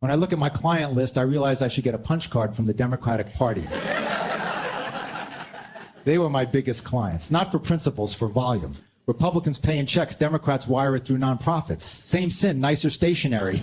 When I look at my client list, I realize I should get a punch card from the Democratic Party. They were my biggest clients, not for principles, for volume. Republicans pay in checks, Democrats wire it through nonprofits. Same sin, nicer stationery.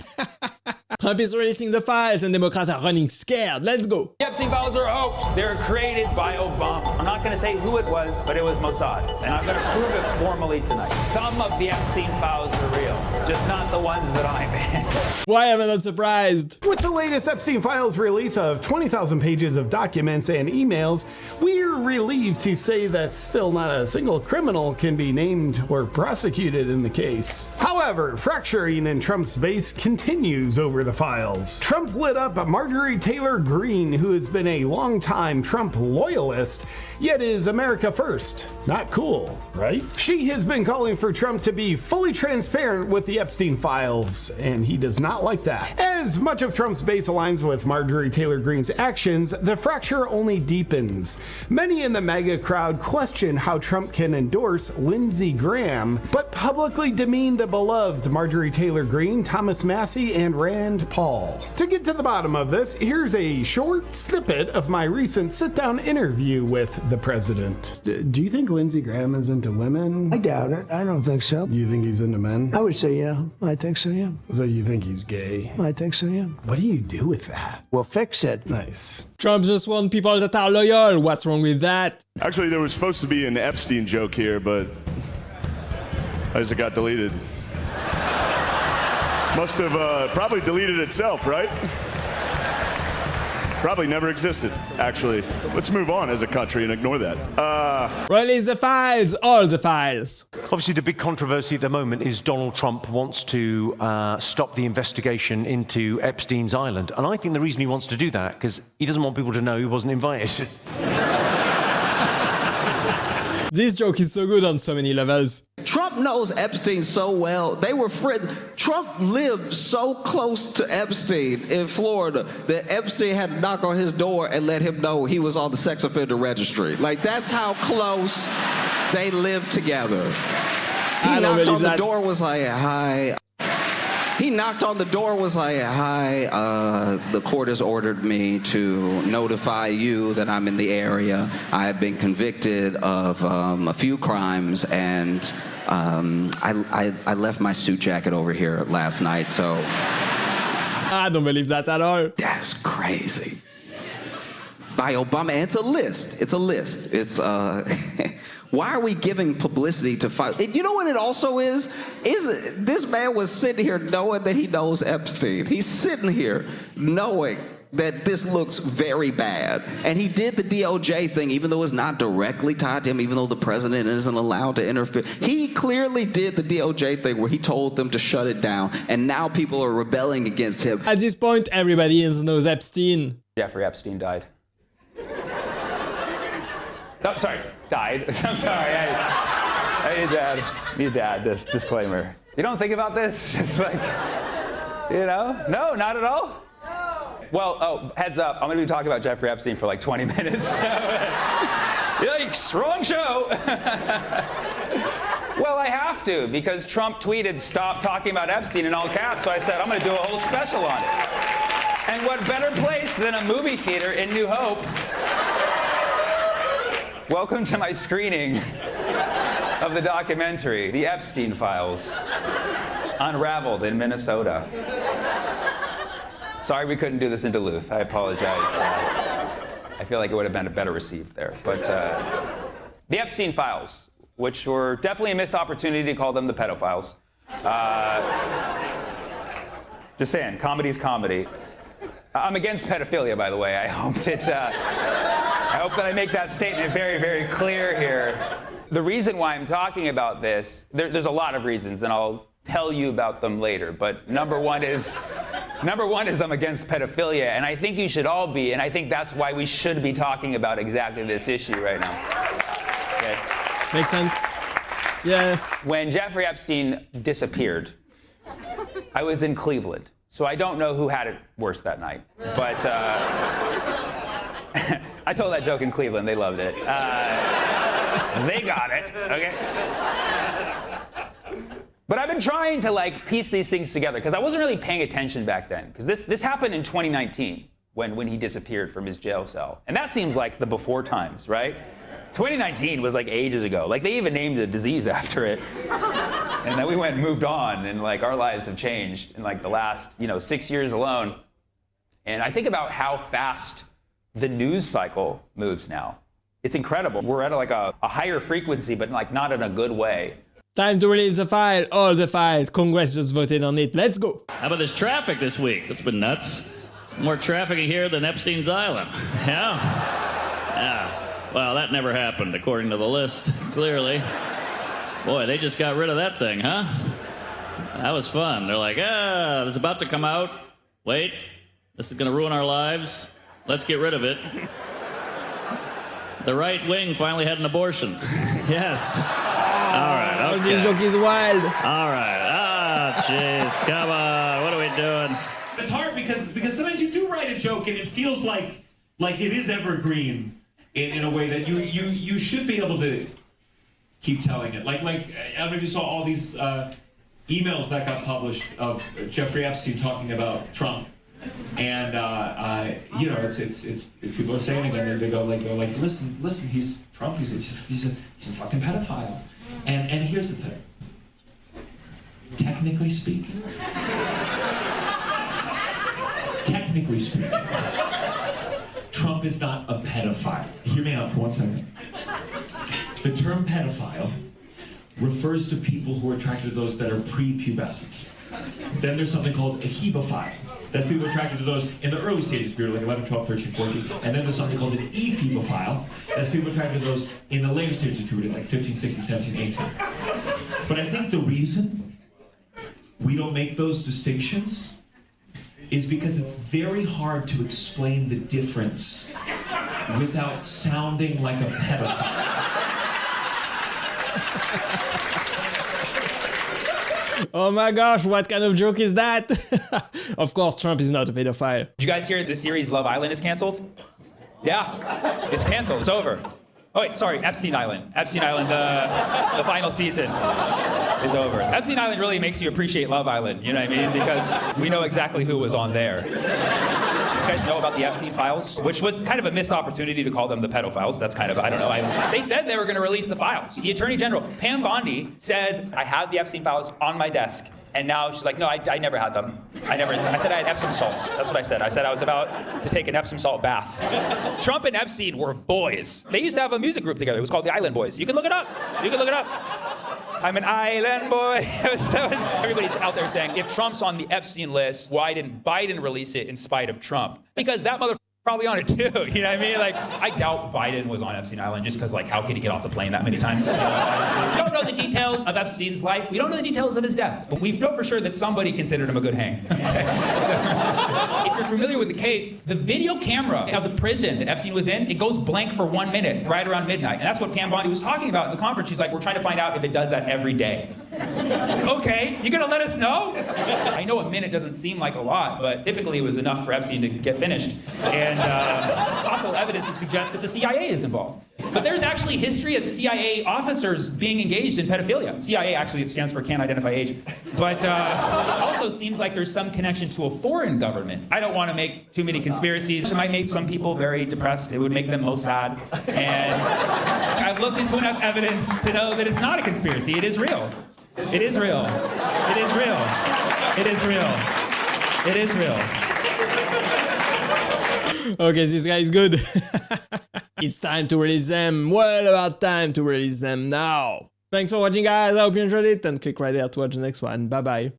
Trump is releasing the files and Democrats are running scared. Let's go. The Epstein files are a hoax. They were created by Obama. I'm not going to say who it was, but it was Mossad. And I'm going to prove it formally tonight. Some of the Epstein files are real, just not the ones that I'm in. Why am I not surprised? With the latest Epstein Files release of 20,000 pages of documents and emails, we're relieved to say that still not a single criminal can be named or prosecuted in the case. However, fracturing in Trump's base continues over the files. Trump lit up Marjorie Taylor Greene, who has been a longtime Trump loyalist, yet is America first. Not cool, right? She has been calling for Trump to be fully transparent with the Epstein files, and he does not like that. As much of Trump's base aligns with Marjorie Taylor Greene's actions, the fracture only deepens. Many in the MAGA crowd question how Trump can endorse Lindsey Graham, but publicly demean the beloved Marjorie Taylor Greene, Thomas Massie, and Rand Paul. To get to the bottom of this, here's a short snippet of my recent sit-down interview with the president. Do you think Lindsey Graham is into women? I doubt it. I don't think so. Do you think he's into men? I would say yeah. I think so, yeah. So you think he's gay? I think so, yeah. What do you do with that? We'll fix it. Nice. Trump just wants people that are loyal. What's wrong with that? Actually, there was supposed to be an Epstein joke here, but as it got deleted. Must have probably deleted itself, right? Probably never existed, actually. Let's move on as a country and ignore that. Release the files, all the files. Obviously, the big controversy at the moment is Donald Trump wants to stop the investigation into Epstein's Island. And I think the reason he wants to do that, because he doesn't want people to know he wasn't invited. This joke is so good on so many levels. Trump knows Epstein so well. They were friends. Trump lived so close to Epstein in Florida that Epstein had to knock on his door and let him know he was on the sex offender registry. Like, that's how close they lived together. He knocked on the door, was like, hi. He knocked on the door, was like, hi, the court has ordered me to notify you that I'm in the area. I have been convicted of a few crimes, and I left my suit jacket over here last night, so. I don't believe that at all. That's crazy. By Obama, and it's a list. It's a list. It's, why are we giving publicity to files? You know what it also is? This man was sitting here knowing that he knows Epstein. He's sitting here knowing that this looks very bad. And he did the DOJ thing, even though it's not directly tied to him, even though the president isn't allowed to interfere. He clearly did the DOJ thing where he told them to shut it down. And now people are rebelling against him. At this point, everybody knows Epstein. Jeffrey Epstein died. Oh, sorry, died. I'm sorry. I need to add this disclaimer. You don't think about this? Just like, you know? No, not at all? No. Well, oh, heads up. I'm going to be talking about Jeffrey Epstein for like 20 minutes. Yikes, wrong show. Well, I have to, because Trump tweeted, stop talking about Epstein in all caps. So I said, I'm going to do a whole special on it. And what better place than a movie theater in New Hope? Welcome to my screening of the documentary, The Epstein Files, Unraveled in Minnesota. Sorry we couldn't do this in Duluth. I apologize. I feel like it would have been better received there. But the Epstein Files, which were definitely a missed opportunity to call them the pedophiles. Just saying, comedy's comedy. I'm against pedophilia, by the way. I hope that I make that statement very, very clear here. The reason why I'm talking about this, there's a lot of reasons, and I'll tell you about them later. But number one is I'm against pedophilia, and I think you should all be, and I think that's why we should be talking about exactly this issue right now. Okay? Makes sense. Yeah. When Jeffrey Epstein disappeared, I was in Cleveland. So I don't know who had it worse that night, but I told that joke in Cleveland. They loved it. They got it, okay? But I've been trying to like piece these things together because I wasn't really paying attention back then. Because this happened in 2019 when he disappeared from his jail cell. And that seems like the before times, right? 2019 was like ages ago. Like they even named a disease after it. And then we went and moved on, and like our lives have changed in like the last, 6 years alone. And I think about how fast the news cycle moves now. It's incredible. We're at like a higher frequency, but like not in a good way. Time to release the file, all the files. Congress just voted on it. Let's go. How about this traffic this week? That's been nuts. More traffic here than Epstein's Island. Yeah? Yeah. Well, that never happened, according to the list, clearly. Boy, they just got rid of that thing, huh? That was fun. They're like, it's about to come out. Wait, this is going to ruin our lives. Let's get rid of it. The right wing finally had an abortion. Yes. All right, okay. This joke is wild. All right. Jeez, come on. What are we doing? It's hard because sometimes you do write a joke and it feels like it is evergreen in a way that you should be able to keep telling it. Like I don't know if you saw all these emails that got published of Jeffrey Epstein talking about Trump, and it's people are saying again, they go like listen, he's Trump, he's a fucking pedophile, and here's the thing. Technically speaking, Trump is not a pedophile. Hear me out for 1 second. The term pedophile refers to people who are attracted to those that are prepubescent. Then there's something called a hebophile. That's people attracted to those in the early stages of puberty, like 11, 12, 13, 14. And then there's something called an ephebophile. That's people attracted to those in the later stages of puberty, like 15, 16, 17, 18. But I think the reason we don't make those distinctions is because it's very hard to explain the difference without sounding like a pedophile. Oh my gosh, what kind of joke is that? Of course, Trump is not a pedophile. Did you guys hear the series Love Island is canceled? Yeah, it's canceled. It's over. Oh wait, sorry, Epstein Island. Epstein Island, the final season is over. Epstein Island really makes you appreciate Love Island, you know what I mean? Because we know exactly who was on there. You guys know about the Epstein files? Which was kind of a missed opportunity to call them the pedophiles. That's kind of, I don't know. They said they were going to release the files. The Attorney General, Pam Bondi, said, I have the Epstein files on my desk. And now she's like, no, I never had them. I said I had Epsom salts. That's what I said. I said I was about to take an Epsom salt bath. Trump and Epstein were boys. They used to have a music group together. It was called the Island Boys. You can look it up. I'm an island boy. Everybody's out there saying, if Trump's on the Epstein list, why didn't Biden release it in spite of Trump? Because that motherfucker probably on it too, you know what I mean? Like, I doubt Biden was on Epstein Island just because, like, how could he get off the plane that many times? We don't know the details of Epstein's life. We don't know the details of his death. But we know for sure that somebody considered him a good hang. So, if you're familiar with the case, the video camera of the prison that Epstein was in, it goes blank for 1 minute, right around midnight. And that's what Pam Bondi was talking about in the conference. She's like, we're trying to find out if it does that every day. Okay, you gonna let us know? I know a minute doesn't seem like a lot, but typically it was enough for Epstein to get finished. And fossil evidence suggests that the CIA is involved. But there's actually history of CIA officers being engaged in pedophilia. CIA actually stands for Can't Identify Age. But it also seems like there's some connection to a foreign government. I don't want to make too many conspiracies. It might make some people very depressed. It would make them most sad. And I've looked into enough evidence to know that it's not a conspiracy. It is real. It is real. It is real. It is real. It is real. Okay, this guy is good. It's time to release them. Well, about time to release them now. Thanks for watching, guys. I hope you enjoyed it, and click right there to watch the next one. Bye bye.